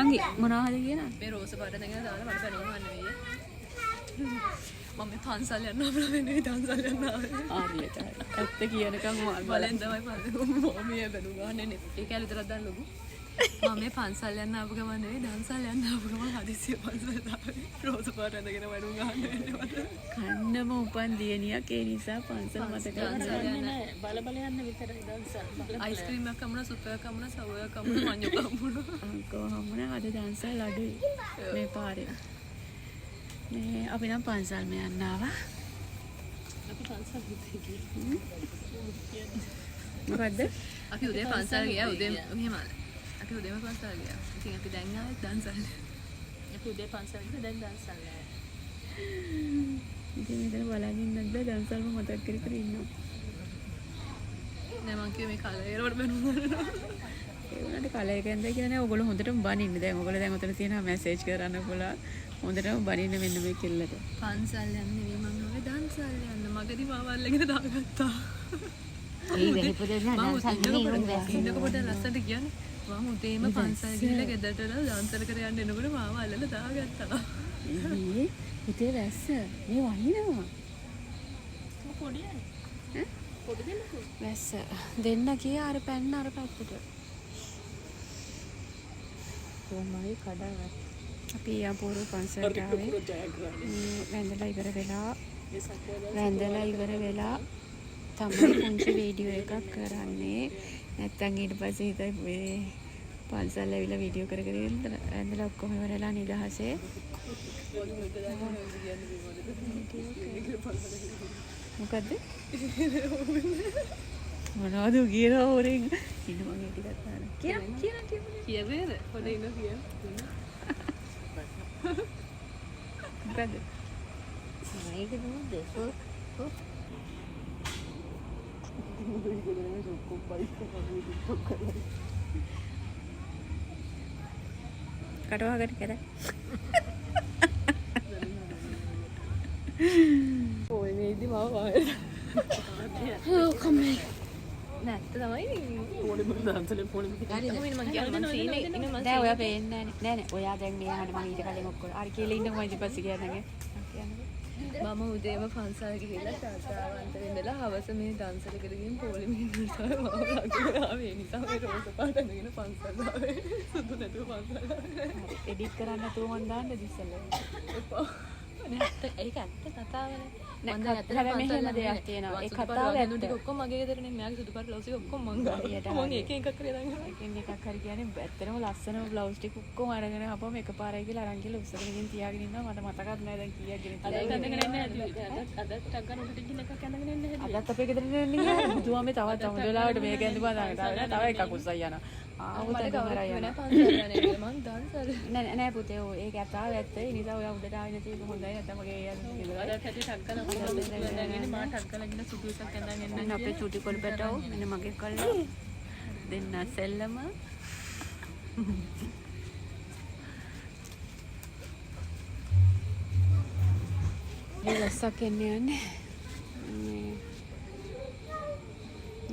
නංගි මොනවද කියන මේ රෝස පාට නැගෙන දාලා මට බැලුම් ගන්න වෙයි. මම පන්සල් යන්න අපල වෙන්නේ දන්සල් යන්න ආවේ. ආරියට ඇත්ත කියනකම් බලෙන් තමයි මම මේ බැලුම් ගන්න නේ. ඒක ඇල විතරක් දාන්න ලොකු. මම මේ පන්සල් යන්න ආපු ගමන් නෙවෙයි දන්සල් යන්න ආපු ගමන් හදිසිය පන්සල් ආවේ. රෝස පාට ඇඳගෙන බැලුම් ගන්න වෙන්නේ මට. කන්නම උපන් දියණියක් ඒ නිසා පන්සල් මතක නෑ බල බල යන්න විතරයි දන්සල්. අයිස්ක්‍රීම් එකක් කමුණා සුප් එකක් කමුණා සව් එකක් කමුණා මඤ්ඤෝ කමුණා. කොහොමද අද දන්සල් අඩුයි මේ පාරේ. මේ අපි නම් පන්සල්ම යන්න ආවා. අපි පන්සල් හිතේ ගිහින් මොකද්ද? අපි උදේ පන්සල් ගියා උදේ මෙහෙම අපි උදේම පන්සල් ගියා. ඉතින් අපි දැන් ආවේ දන්සල්. අපි උදේ පන්සල් ගිහින් දැන් දන්සල් නෑ. ඉතින් මෙතන බලන් ඉන්නත් බෑ දන්සල්ම මතක් කර කර ඉන්නවා. නෑ මං කිව්වේ මේ කලයරවට බැනුම් ගන්නවා. ඒ වුණාට කලයකෙන්ද කියලා නෑ ඔයගොල්ලෝ හොඳටම බනින්න. දැන් ඔයගොල්ලෝ දැන් උතන තියෙනවා මැසේජ් කරන්න පුළුවන්. හොඳටම බනින්න මෙන්න මේ කෙල්ලට. පන්සල් යන්නේ නෙවෙයි මම ඔය දන්සල් යන්න. මගදී මාව අල්ලගෙන දාගත්තා. ඒ වෙලිපොදේ නෑ දන්සල් නෙවෙයි උන් දැස්සේ. ඉන්නක පොඩ ලස්සනට කියන්නේ. මම උදේම පන්සල් ගිහලා ගෙදරට දන්සල් කර යන්න එනකොට මාව අල්ලලා දාගත්තා. ඉතින් හිතේ වැස්ස මේ වහිනවා. පොඩියනේ. ඈ? පොඩි දෙන්නකෝ. වැස්ස දෙන්න ගියා අර පැන්න අර පැත්තට. කොහමයි කඩාවත්. අපි යම්පෝරු පන්සලට ආවේ. වැඳලා ඉවර වෙලා තමයි පුංචි වීඩියෝ එකක් කරන්නේ. නැත්තම් ඊට පස්සේ හිතයි මේ පන්සල් ඇවිල්ලා වීඩියෝ කර කර ඇඳලා ඔක්කොම ඉවරලා නිදහසේ. මොකද්ද? මොනවද කියන හොරෙන් ඉන්න මම ඒ ටිකක් තාන. කියවේද? පොඩ ඉන්න කියන. මොකද්ද? මේක දුන්නද? කටවහකට කර. ඔය මේදි මාව වායර. ඔව් කම්මේ. නැත්ත තමයි. පොඩි මම දන්සලේ පොඩි හරි මම කියන්නේ මම සීනේ ඉන්න මම නෑ ඔයා පේන්නේ නෑ නෑ ඔයා දැන් මේ අහන්න මම ඊට කලින් ඔක්කොම අර කියලා ඉන්නකො මම ඊට පස්සේ කියන්නගේ මම උදේම පන්සල් ගිහිල්ලා ශ්‍රද්ධාවන්ත වෙන්නලා හවස මේ දන්සල කරගෙන පොලිමේ ඉඳලා මාව ළඟට ආවේ. ඒ නිසා මේ රෝස පාට අඳගෙන පන්සල් ආවේ. සුදු නැතුව පන්සල් ආවේ. එඩිට් කරන්න නැතුව මන් දාන්න ඉස්සෙල්ලා. එපා. ඒක ඇත්ත කතාවනේ. නෑ හැබැයි මෙහෙම දෙයක් තියෙනවා. ඒ කතාව ඇත්ත. ටික ඔක්කොම මගේ ගෙදරනේ. මෙයාගේ සුදු පාට බ්ලවුස් එක ඔක්කොම මං ගාවා. මං එක එකක් කරේ දාගෙන. එකින් එකක් හරි කියන්නේ ඇත්තටම ලස්සන බ්ලවුස් ටික ඔක්කොම අරගෙන ආපුවම එකපාරයි කියලා අරන් ගිහලා උස්සගෙන ගිහින් තියාගෙන ඉන්නවා. මට මතකත් නෑ දැන් කීයක් ගෙන අදත් අඳගෙන එන්නේ නැති. අදත් ටක් ගන්න උඩට ගිහින් එකක් අඳගෙන එන්නේ නැති. අදත් අපේ ගෙදරට එන්නේ නෑ. බුදුහාමේ තවත් අමුද වෙලාවට මේක ඇඳපුවා තව එකක් උස්සයි යනවා. ආවොත් මට අඳගෙන කවුරුත් යනවා. නෑ පන්සල් යන්නේ කියලා මං දන්සල්. නෑ පුතේ ඔය ඒක කතාව ඇත්ත. ඒ නිසා ඔයා උඩට ආවේ නැති එක හොඳයි. නැත්නම් මගේ යන්නේ අදත් හැටි ටක් ගන්න අඳගෙන මා ටක් ගන්න ගිහින් සුදු එකක් අඳගෙන එන්න. මෙන්න අපේ චුටි කොළ පැටව මෙන්න මගේ කල්ලා දෙන්න සෙල්ලම මේ ලස්සක් එන්නේ යන්නේ මේ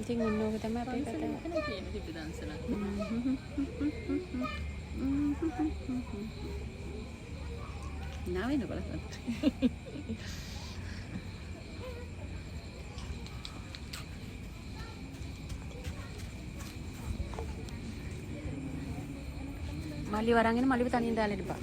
ඉතින් ඔන්නෝක තමයි අපේ කතාව. කියන තිබ්බ දන්සල. නාවෙන්න බලන්න. මල්ලි වරන්ගෙන මල්ලිව තනියෙන් දාලා ඉන්න බා.